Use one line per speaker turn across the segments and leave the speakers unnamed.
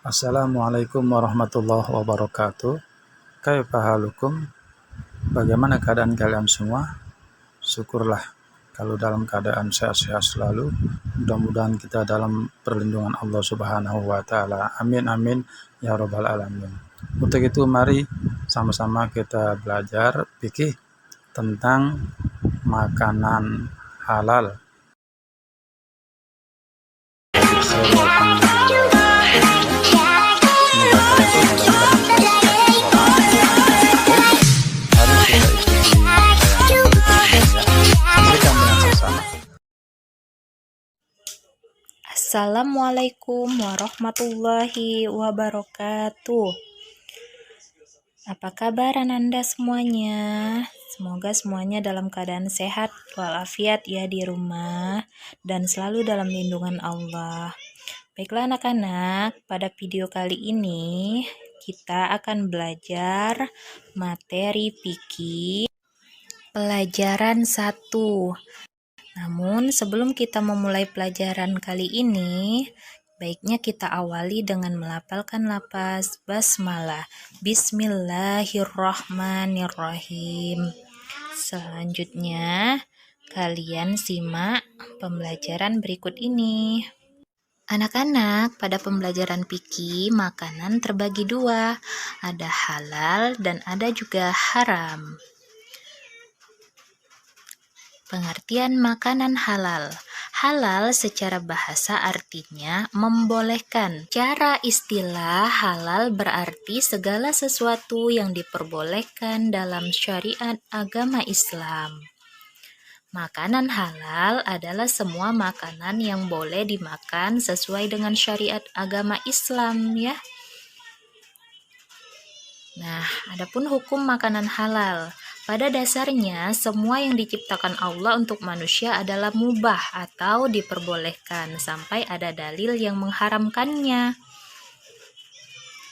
Assalamualaikum warahmatullahi wabarakatuh. Kaifa halukum? Bagaimana keadaan kalian semua? Syukurlah kalau dalam keadaan sehat-sehat selalu. Mudah-mudahan kita dalam perlindungan Allah Subhanahu wa taala. Amin amin ya rabbal alamin. Untuk itu mari sama-sama kita belajar fikih tentang makanan halal.
Assalamualaikum warahmatullahi wabarakatuh. Apa kabar Anda semuanya? Semoga semuanya dalam keadaan sehat walafiat ya di rumah dan selalu dalam lindungan Allah. Baiklah anak-anak, pada video kali ini kita akan belajar materi fikih pelajaran 1. Namun sebelum kita memulai pelajaran kali ini, baiknya kita awali dengan melafalkan lafaz basmalah. Bismillahirrahmanirrahim. Selanjutnya, kalian simak pembelajaran berikut ini. Anak-anak, pada pembelajaran fikih, makanan terbagi dua. Ada halal dan ada juga haram. Pengertian makanan halal. Halal secara bahasa artinya membolehkan. Cara istilah halal berarti segala sesuatu yang diperbolehkan dalam syariat agama Islam. Makanan halal adalah semua makanan yang boleh dimakan sesuai dengan syariat agama Islam ya. Nah, adapun hukum makanan halal. Pada dasarnya, semua yang diciptakan Allah untuk manusia adalah mubah atau diperbolehkan sampai ada dalil yang mengharamkannya.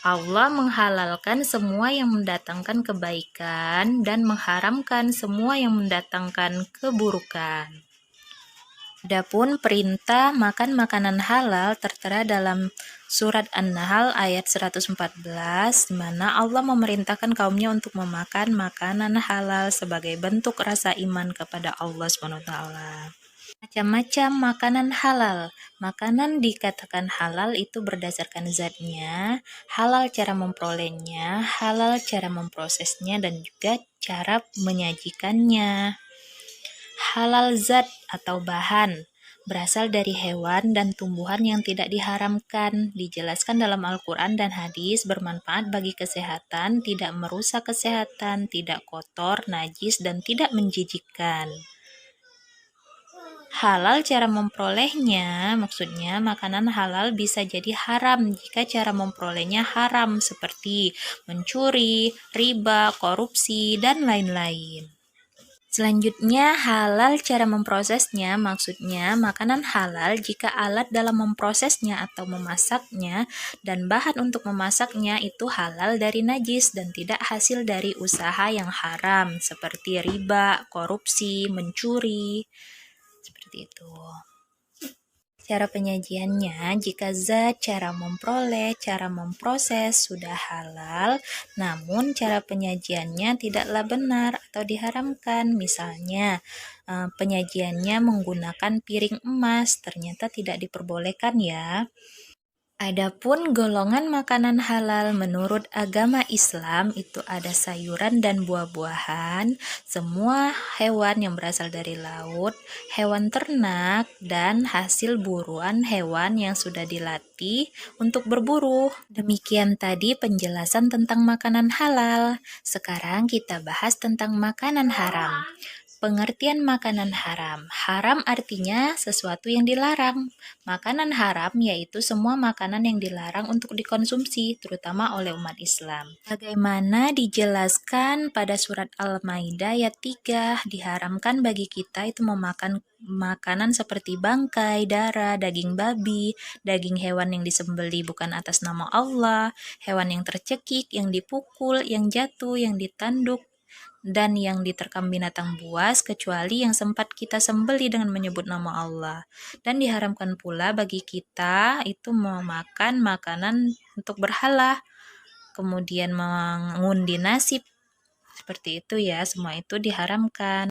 Allah menghalalkan semua yang mendatangkan kebaikan dan mengharamkan semua yang mendatangkan keburukan. Adapun perintah makan makanan halal tertera dalam surat An-Nahl ayat 114, di mana Allah memerintahkan kaumnya untuk memakan makanan halal sebagai bentuk rasa iman kepada Allah SWT. Macam-macam makanan halal. Makanan dikatakan halal itu berdasarkan zatnya, halal cara memperolehnya, halal cara memprosesnya, dan juga cara menyajikannya. Halal zat atau bahan berasal dari hewan dan tumbuhan yang tidak diharamkan, dijelaskan dalam Al-Quran dan hadis, bermanfaat bagi kesehatan, tidak merusak kesehatan, tidak kotor, najis, dan tidak menjijikkan. Halal cara memperolehnya, maksudnya makanan halal bisa jadi haram jika cara memperolehnya haram seperti mencuri, riba, korupsi, dan lain-lain. Selanjutnya, halal cara memprosesnya, maksudnya makanan halal jika alat dalam memprosesnya atau memasaknya dan bahan untuk memasaknya itu halal dari najis dan tidak hasil dari usaha yang haram seperti riba, korupsi, mencuri, seperti itu. Cara penyajiannya, jika zat, cara memperoleh, cara memproses sudah halal, namun cara penyajiannya tidaklah benar atau diharamkan. Misalnya, penyajiannya menggunakan piring emas, ternyata tidak diperbolehkan ya. Adapun golongan makanan halal menurut agama Islam itu ada sayuran dan buah-buahan, semua hewan yang berasal dari laut, hewan ternak, dan hasil buruan hewan yang sudah dilatih untuk berburu. Demikian tadi penjelasan tentang makanan halal. Sekarang kita bahas tentang makanan haram. Pengertian makanan haram. Haram artinya sesuatu yang dilarang. Makanan haram yaitu semua makanan yang dilarang untuk dikonsumsi, terutama oleh umat Islam. Bagaimana dijelaskan pada surat Al-Maidah ayat 3, diharamkan bagi kita itu memakan makanan seperti bangkai, darah, daging babi, daging hewan yang disembeli bukan atas nama Allah, hewan yang tercekik, yang dipukul, yang jatuh, yang ditanduk, dan yang diterkam binatang buas kecuali yang sempat kita sembeli dengan menyebut nama Allah. Dan diharamkan pula bagi kita itu memakan makanan untuk berhala, kemudian mengundi nasib. Seperti itu ya, semua itu diharamkan.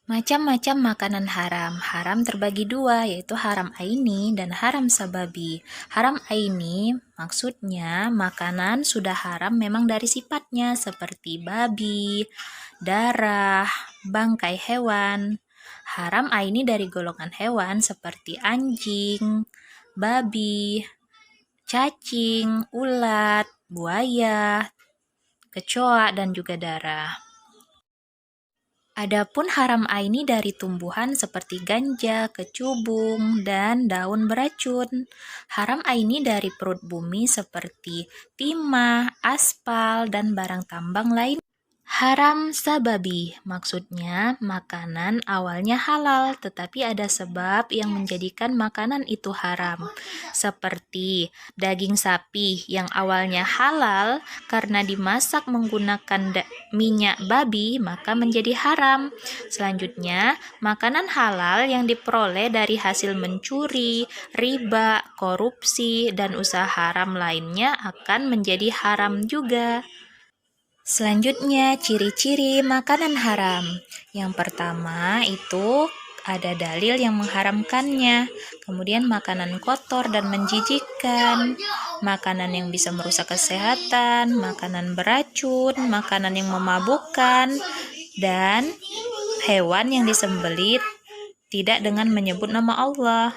Macam-macam makanan haram. Haram terbagi dua, yaitu haram aini dan haram sababi. Haram aini maksudnya makanan sudah haram memang dari sifatnya, seperti babi, darah, bangkai hewan. Haram aini dari golongan hewan seperti anjing, babi, cacing, ulat, buaya, kecoa, dan juga darah. Adapun haram aini dari tumbuhan seperti ganja, kecubung, dan daun beracun. Haram aini dari perut bumi seperti timah, aspal, dan barang tambang lain. Haram sababi, maksudnya makanan awalnya halal, tetapi ada sebab yang menjadikan makanan itu haram. Seperti daging sapi yang awalnya halal karena dimasak menggunakan minyak babi, maka menjadi haram. Selanjutnya, makanan halal yang diperoleh dari hasil mencuri, riba, korupsi, dan usaha haram lainnya akan menjadi haram juga. Selanjutnya, ciri-ciri makanan haram. Yang pertama itu ada dalil yang mengharamkannya. Kemudian makanan kotor dan menjijikkan, makanan yang bisa merusak kesehatan, makanan beracun, makanan yang memabukkan, dan hewan yang disembelih tidak dengan menyebut nama Allah.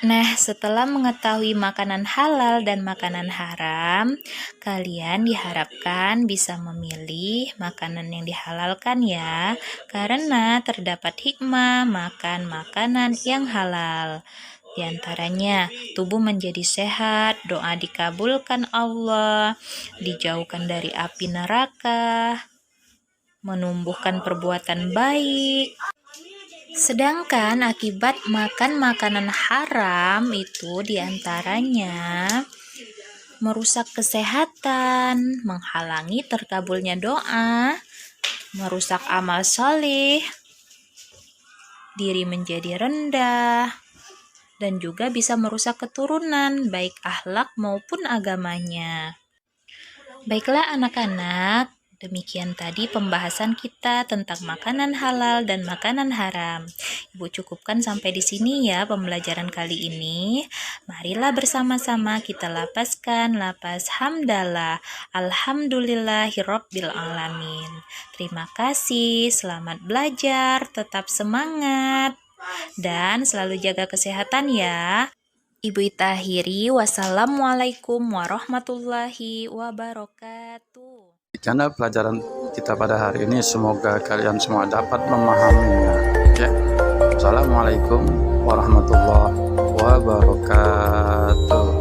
Nah, setelah mengetahui makanan halal dan makanan haram, kalian diharapkan bisa memilih makanan yang dihalalkan ya, karena terdapat hikmah makan makanan yang halal. Di antaranya, tubuh menjadi sehat, doa dikabulkan Allah, dijauhkan dari api neraka, menumbuhkan perbuatan baik. Sedangkan akibat makan makanan haram itu diantaranya merusak kesehatan, menghalangi terkabulnya doa, merusak amal soleh, diri menjadi rendah, dan juga bisa merusak keturunan, baik akhlak maupun agamanya. Baiklah anak-anak, demikian tadi pembahasan kita tentang makanan halal dan makanan haram. Ibu cukupkan sampai di sini ya pembelajaran kali ini. Marilah bersama-sama kita lapaskan lapas hamdalah. Alhamdulillahirabbil alamin. Terima kasih, selamat belajar, tetap semangat, dan selalu jaga kesehatan ya. Ibu Ita akhiri, wassalamualaikum warahmatullahi wabarakatuh.
Karena pelajaran kita pada hari ini semoga kalian semua dapat memahaminya. Ya. Assalamualaikum warahmatullahi wabarakatuh.